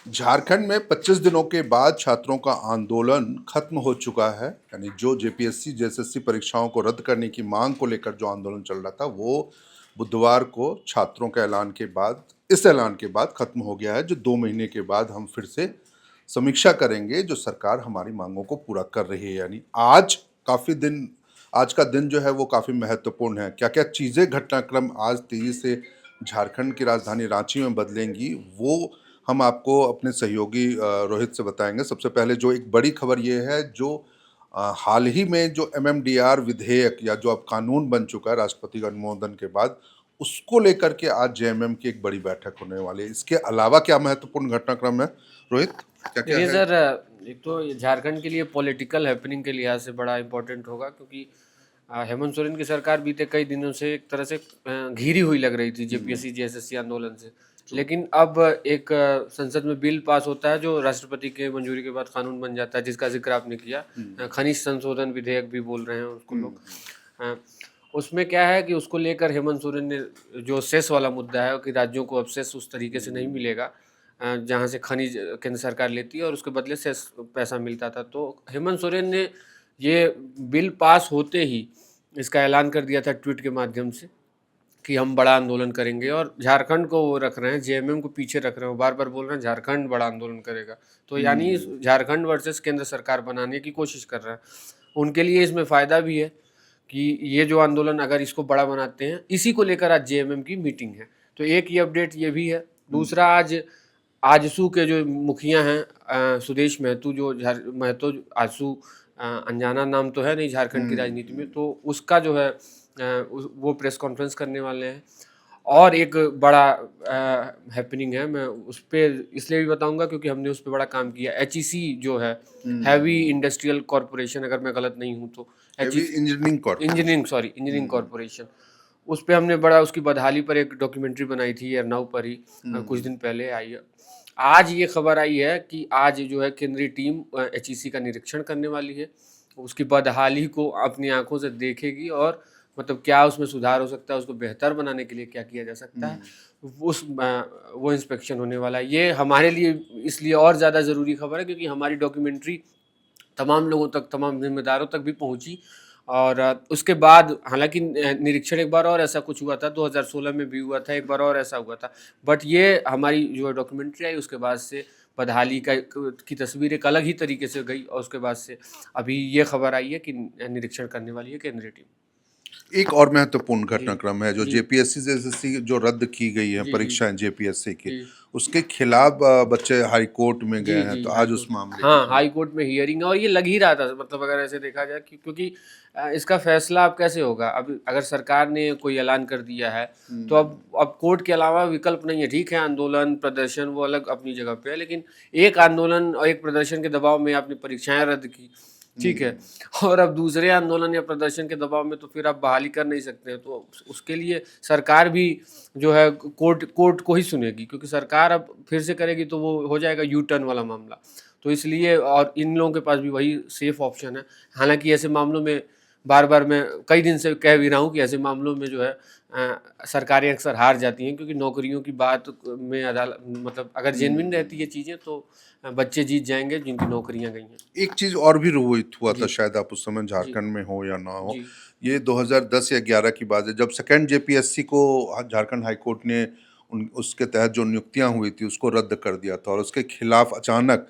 झारखंड में 25 दिनों के बाद छात्रों का आंदोलन खत्म हो चुका है। यानी जो जेपीएससी जेएसएससी परीक्षाओं को रद्द करने की मांग को लेकर जो आंदोलन चल रहा था, वो बुधवार को छात्रों के ऐलान के बाद, इस ऐलान के बाद खत्म हो गया है। जो 2 महीने के बाद हम फिर से समीक्षा करेंगे जो सरकार हमारी मांगों को पूरा कर रही है। यानी आज का दिन जो है वो काफ़ी महत्वपूर्ण है। क्या-क्या चीज़ें घटनाक्रम आज तेज़ी से झारखंड की राजधानी रांची में बदलेंगी, वो हम आपको अपने सहयोगी रोहित से बताएँगे। सबसे पहले जो एक बड़ी खबर ये है, जो हाल ही में जो एमएमडीआर विधेयक या जो अब कानून बन चुका है राष्ट्रपति का अनुमोदन के बाद, उसको लेकर के आज जेएमएम की एक बड़ी बैठक होने वाली है। इसके अलावा क्या महत्वपूर्ण घटनाक्रम है, रोहित? क्या-क्या देखिए है? सर, एक तो ये झारखंड के लिए पॉलिटिकल हैपनिंग के लिहाज से बड़ा इम्पोर्टेंट होगा, क्योंकि हेमंत सोरेन की सरकार बीते कई दिनों से एक तरह से घिरी हुई लग रही थी जेपीएससी जेएसएससी आंदोलन से। लेकिन अब एक संसद में बिल पास होता है जो राष्ट्रपति के मंजूरी के बाद कानून बन जाता है, जिसका जिक्र आपने किया। खनिज संशोधन विधेयक भी बोल रहे हैं उसको लोग। अ, उसमें क्या है कि उसको लेकर हेमंत सोरेन ने जो सेस वाला मुद्दा है कि राज्यों को अब सेस उस तरीके से नहीं मिलेगा जहाँ से खनिज केंद्र सरकार लेती है और उसके बदले से पैसा मिलता था। तो हेमंत सोरेन ने ये बिल पास होते ही इसका ऐलान कर दिया था ट्वीट के माध्यम से कि हम बड़ा आंदोलन करेंगे, और झारखंड को वो रख रहे हैं, जेएमएम को पीछे रख रहे हैं। वो बार बार बोल रहे हैं झारखंड बड़ा आंदोलन करेगा, तो यानी झारखंड वर्सेस केंद्र सरकार बनाने की कोशिश कर रहे हैं। उनके लिए इसमें फ़ायदा भी है कि ये जो आंदोलन अगर इसको बड़ा बनाते हैं, इसी को लेकर आज जेएमएम की मीटिंग है। तो एक ये अपडेट ये भी है। दूसरा, आज आजसू के जो मुखिया हैं सुदेश महतो, महतो आजसू, अनजाना नाम तो है नहीं झारखंड की राजनीति में, तो उसका जो है वो प्रेस कॉन्फ्रेंस करने वाले हैं। और एक बड़ा हैपनिंग है, मैं उस पर इसलिए भी बताऊंगा क्योंकि हमने उस पर बड़ा काम किया। एचईसी जो है, हैवी इंडस्ट्रियल कॉरपोरेशन, अगर मैं गलत नहीं हूँ तो heavy engineering corporation. Engineering corporation, उस पे हमने बड़ा उसकी बदहाली पर एक डॉक्यूमेंट्री बनाई थी एरनाऊ पर ही, कुछ दिन पहले आई है। आज ये खबर आई है कि आज जो है केंद्रीय टीम एचईसी का निरीक्षण करने वाली है, उसकी बदहाली को अपनी आंखों से देखेगी और मतलब क्या उसमें सुधार हो सकता है, उसको बेहतर बनाने के लिए क्या किया जा सकता है, वो इंस्पेक्शन होने वाला है। ये हमारे लिए इसलिए और ज़्यादा ज़रूरी खबर है क्योंकि हमारी डॉक्यूमेंट्री तमाम लोगों तक, तमाम जिम्मेदारों तक भी पहुंची। और उसके बाद हालांकि निरीक्षण एक बार और ऐसा कुछ हुआ था, 2016 में भी हुआ था, एक बार और ऐसा हुआ था। बट ये हमारी जो डॉक्यूमेंट्री आई उसके बाद से बदहाली की तस्वीर एक अलग ही तरीके से गई, और उसके बाद से अभी ये खबर आई है कि निरीक्षण करने वाली है केंद्रीय टीम। एक और महत्वपूर्ण जी घटनाक्रम है जो जी जेपीएससी जैसी जो रद्द की गई है जी जी परीक्षाएं जेपीएससी की, जी उसके खिलाफ बच्चे हाई कोर्ट में गए जी हैं। जी तो हाई आज उस कोर्ट। मामले की हाँ, क्या? हाई कोर्ट में हियरिंग है, और ये लग ही रहा था, मतलब अगर ऐसे देखा जाए क्योंकि इसका फैसला अब कैसे होगा। अब अगर सरकार ने कोई ऐलान कर दिया है तो अब कोर्ट के अलावा विकल्प नहीं है। ठीक है, आंदोलन प्रदर्शन वो अलग अपनी जगह पे है, लेकिन एक आंदोलन और एक प्रदर्शन के दबाव में आपने परीक्षाएं रद्द की, ठीक है, और अब दूसरे आंदोलन या प्रदर्शन के दबाव में तो फिर आप बहाली कर नहीं सकते हैं। तो उसके लिए सरकार भी जो है कोर्ट को ही सुनेगी, क्योंकि सरकार अब फिर से करेगी तो वो हो जाएगा यू टर्न वाला मामला। तो इसलिए, और इन लोगों के पास भी वही सेफ ऑप्शन है। हालांकि ऐसे मामलों में बार बार मैं कई दिन से कह भी रहा हूँ कि ऐसे मामलों में जो है सरकारें अक्सर हार जाती हैं, क्योंकि नौकरियों की बात में अदालत, मतलब अगर जेन्युइन रहती है चीज़ें तो बच्चे जीत जाएंगे जिनकी नौकरियां गई हैं। एक चीज और भी रोहित हुआ था, जी शायद आप उस समय जी झारखंड में हो या ना हो। जी ये 2010 या 11 की बात है, जब सेकंड जेपीएससी को झारखंड हाई कोर्ट ने उसके तहत जो नियुक्तियां हुई थी उसको रद्द कर दिया था, और उसके खिलाफ अचानक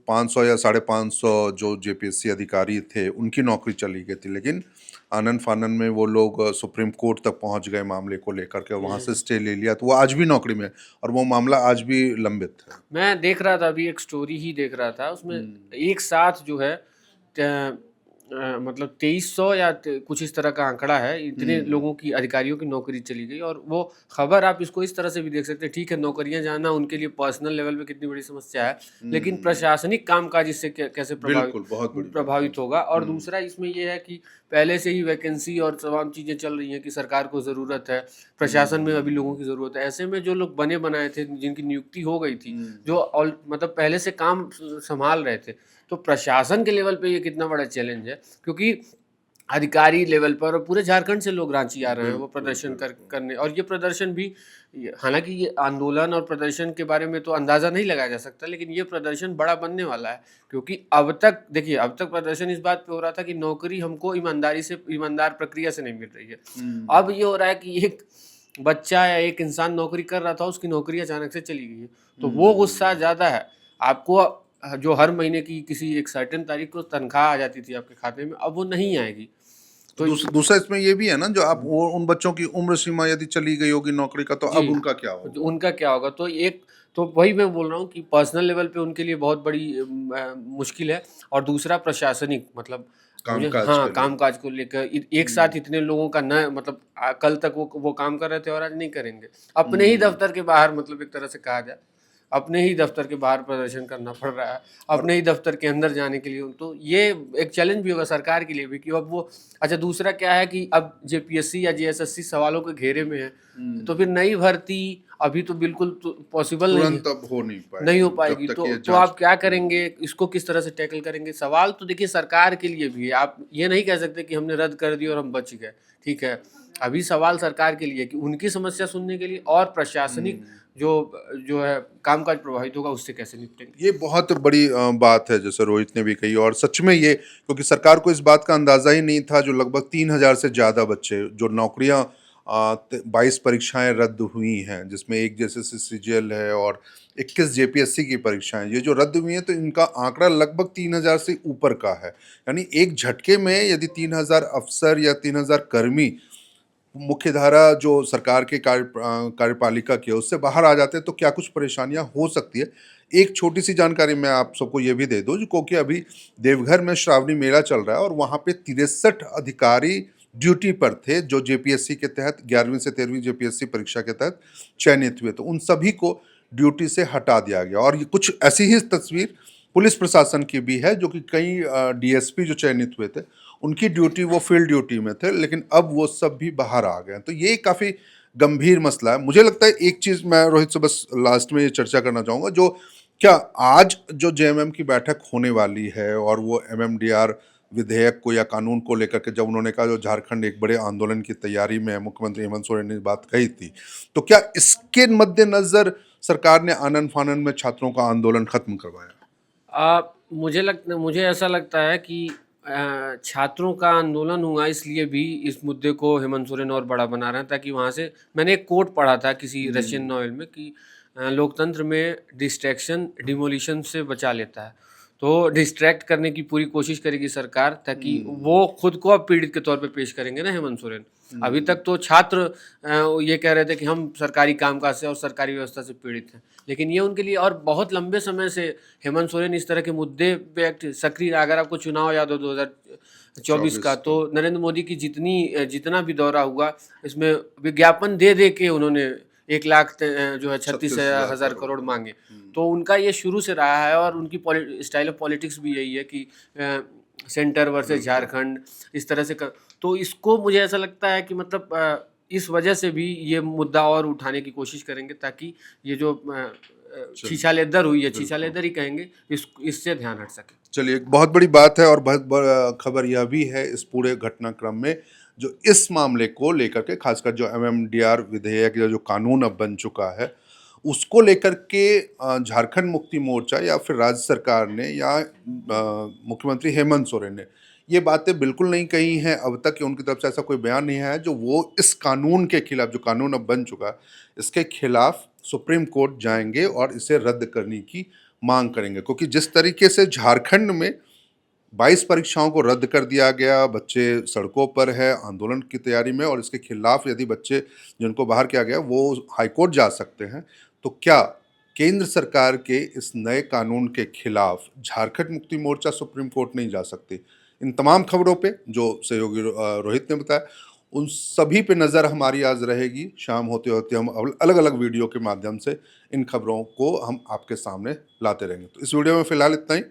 500 या 550 जो जेपीएससी अधिकारी थे उनकी नौकरी चली गई थी। लेकिन आनन फानन में वो लोग सुप्रीम कोर्ट तक पहुंच गए मामले को लेकर के, वहां से स्टे ले लिया, तो वो आज भी नौकरी में है और वो मामला आज भी लंबित है। मैं देख रहा था, अभी एक स्टोरी ही देख रहा था, उसमें एक साथ जो है मतलब 2300 या कुछ इस तरह का आंकड़ा है, इतने लोगों की, अधिकारियों की नौकरी चली गई। और वो खबर आप इसको इस तरह से भी देख सकते हैं। ठीक है, नौकरियां जाना उनके लिए पर्सनल लेवल पे कितनी बड़ी समस्या है, लेकिन प्रशासनिक कामकाज इससे कैसे बिल्कुल, बहुत बड़ी बात है। प्रभावित होगा। और दूसरा इसमें यह है कि पहले से ही वैकेंसी और तमाम चीज़ें चल रही हैं कि सरकार को ज़रूरत है, प्रशासन में अभी लोगों की ज़रूरत है। ऐसे में जो लोग बने बनाए थे, जिनकी नियुक्ति हो गई थी, जो मतलब पहले से काम संभाल रहे थे, तो प्रशासन के लेवल पे ये कितना बड़ा चैलेंज है। क्योंकि अधिकारी लेवल पर, और पूरे झारखंड से लोग रांची आ रहे हैं वो प्रदर्शन करने। और ये प्रदर्शन भी, हालांकि ये आंदोलन और प्रदर्शन के बारे में तो अंदाज़ा नहीं लगाया जा सकता, लेकिन ये प्रदर्शन बड़ा बनने वाला है। क्योंकि अब तक देखिए, अब तक प्रदर्शन इस बात पे हो रहा था कि नौकरी हमको ईमानदार प्रक्रिया से नहीं मिल रही है। अब ये हो रहा है कि एक बच्चा या एक इंसान नौकरी कर रहा था, उसकी नौकरी अचानक से चली गई है, तो वो गुस्सा ज़्यादा है। आपको जो हर महीने की किसी एक सर्टेन तारीख को तनख्वाह आ जाती थी आपके खाते में, अब वो नहीं आएगी। तो दूसरा इसमें ये भी है ना, जो आप वो उन बच्चों की उम्र सीमा यदि चली गई होगी नौकरी का, तो अब उनका क्या होगा? उनका क्या होगा? तो एक तो वही मैं बोल रहा हूँ कि पर्सनल लेवल पे उनके लिए बहुत बड़ी मुश्किल है। और दूसरा प्रशासनिक, मतलब हाँ, कामकाज को लेकर एक साथ इतने लोगों का न, मतलब कल तक वो काम कर रहे थे और आज नहीं करेंगे। अपने ही दफ्तर के बाहर, मतलब एक तरह से कहा जाए, अपने ही दफ्तर के बाहर प्रदर्शन करना पड़ रहा है, अपने ही दफ्तर के अंदर जाने के लिए। तो ये एक चैलेंज भी होगा सरकार के लिए भी कि अब वो, अच्छा दूसरा क्या है कि अब जेपीएससी या जेएसएससी सवालों के घेरे में है, तो फिर नई भर्ती अभी तो बिल्कुल पॉसिबल नहीं है, नहीं हो पाएगी। तो आप क्या करेंगे, इसको किस तरह से टैकल करेंगे? सवाल तो देखिए सरकार के लिए भी है। आप ये नहीं कह सकते कि हमने रद्द कर दिया और हम बच गए, ठीक है। अभी सवाल सरकार के लिए कि उनकी समस्या सुनने के लिए, और प्रशासनिक जो है कामकाज प्रभावित होगा, उससे कैसे निपटेंगे। ये बहुत बड़ी बात है, जैसे रोहित ने भी कही। और सच में ये, क्योंकि सरकार को इस बात का अंदाजा ही नहीं था, जो लगभग 3000 से ज़्यादा बच्चे, जो नौकरियां 22 परीक्षाएं रद्द हुई हैं, जिसमें एक जैसे सीजीएल है और 21 जेपीएससी की परीक्षाएं, ये जो रद्द हुई हैं, तो इनका आंकड़ा लगभग 3000 से ऊपर का है। यानी एक झटके में यदि 3000 अफसर या 3000 कर्मी मुख्यधारा जो सरकार के कार्यपालिका की है उससे बाहर आ जाते हैं, तो क्या कुछ परेशानियां हो सकती है। एक छोटी सी जानकारी मैं आप सबको ये भी दे दूं, जो क्योंकि अभी देवघर में श्रावणी मेला चल रहा है और वहाँ पे 63 अधिकारी ड्यूटी पर थे, जो जेपीएससी के तहत 11वीं से 13वीं जेपीएससी परीक्षा के तहत चयनित हुए। तो उन सभी को ड्यूटी से हटा दिया गया। और ये कुछ ऐसी ही तस्वीर पुलिस प्रशासन की भी है, जो कि कई डीएसपी जो चयनित हुए थे, उनकी ड्यूटी, वो फील्ड ड्यूटी में थे, लेकिन अब वो सब भी बाहर आ गए। तो ये काफ़ी गंभीर मसला है। मुझे लगता है एक चीज़ मैं रोहित से बस लास्ट में ये चर्चा करना चाहूँगा, जो क्या आज जो जेएमएम की बैठक होने वाली है और वो एमएमडीआर विधेयक को या कानून को लेकर के, जब उन्होंने कहा जो झारखंड एक बड़े आंदोलन की तैयारी में है, मुख्यमंत्री हेमंत सोरेन ने बात कही थी, तो क्या इसके मद्देनजर सरकार ने आनन फानन में छात्रों का आंदोलन खत्म करवाया? मुझे ऐसा लगता है कि छात्रों का आंदोलन हुआ इसलिए भी इस मुद्दे को हेमंत सोरेन और बड़ा बना रहे हैं, ताकि वहाँ से, मैंने एक कोट पढ़ा था किसी रशियन नॉवेल में कि लोकतंत्र में डिस्ट्रैक्शन डिमोलिशन से बचा लेता है। तो डिस्ट्रैक्ट करने की पूरी कोशिश करेगी सरकार, ताकि वो खुद को अब पीड़ित के तौर पे पेश करेंगे ना हेमंत सोरेन। अभी तक तो छात्र ये कह रहे थे कि हम सरकारी कामकाज से और सरकारी व्यवस्था से पीड़ित हैं, लेकिन ये उनके लिए, और बहुत लंबे समय से हेमंत सोरेन इस तरह के मुद्दे पे सक्रिय। अगर आपको चुनाव याद हो 2024 का, तो नरेंद्र मोदी की जितना भी दौरा हुआ, इसमें विज्ञापन दे दे के उन्होंने 1 लाख जो है 36,000 करोड़ मांगे। तो उनका ये शुरू से रहा है, और उनकी स्टाइल ऑफ पॉलिटिक्स भी यही है कि सेंटर वर्सेस झारखंड, इस तरह से तो इसको मुझे ऐसा लगता है कि मतलब इस वजह से भी ये मुद्दा और उठाने की कोशिश करेंगे, ताकि ये जो छीछालेदर हुई है, छीछालेदर ही कहेंगे, इससे ध्यान हट सके। चलिए, एक बहुत बड़ी बात है और बहुत बड़ा खबर यह भी है इस पूरे घटनाक्रम में, जो इस मामले को लेकर के, खासकर जो एमएमडीआर विधेयक या जो कानून अब बन चुका है, उसको लेकर के झारखंड मुक्ति मोर्चा या फिर राज्य सरकार ने या मुख्यमंत्री हेमंत सोरेन ने ये बातें बिल्कुल नहीं कही हैं अब तक, कि उनकी तरफ से ऐसा कोई बयान नहीं है जो वो इस कानून के खिलाफ, जो कानून अब बन चुका है, इसके खिलाफ सुप्रीम कोर्ट जाएंगे और इसे रद्द करने की मांग करेंगे। क्योंकि जिस तरीके से झारखंड में 22 परीक्षाओं को रद्द कर दिया गया, बच्चे सड़कों पर है आंदोलन की तैयारी में, और इसके खिलाफ यदि बच्चे जिनको बाहर किया गया वो हाईकोर्ट जा सकते हैं, तो क्या केंद्र सरकार के इस नए कानून के खिलाफ झारखंड मुक्ति मोर्चा सुप्रीम कोर्ट नहीं जा सकती? इन तमाम खबरों पे जो सहयोगी रोहित ने बताया, उन सभी पे नज़र हमारी आज रहेगी। शाम होते होते हम अलग अलग वीडियो के माध्यम से इन खबरों को हम आपके सामने लाते रहेंगे। तो इस वीडियो में फिलहाल इतना ही।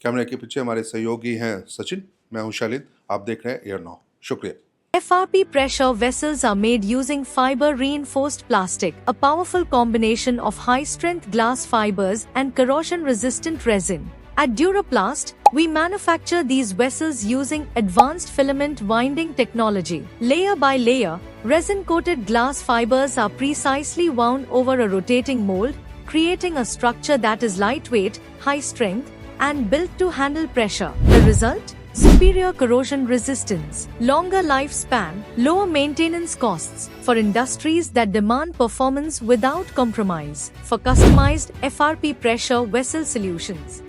कैमरे के पीछे हमारे सहयोगी हैं सचिन, मैं हूं शालिद, आप देख रहे हैं एयर नाउ। शुक्रिया। FRP pressure vessels are made using fiber reinforced plastic, a powerful combination of high strength glass fibers and corrosion resistant resin. At Duraplast, we manufacture these vessels using advanced filament winding technology. Layer by layer, resin-coated glass fibers are precisely wound over a rotating mold, creating a structure that is lightweight, high strength, and built to handle pressure. The result? Superior corrosion resistance, longer lifespan, lower maintenance costs for industries that demand performance without compromise. For customized FRP pressure vessel solutions,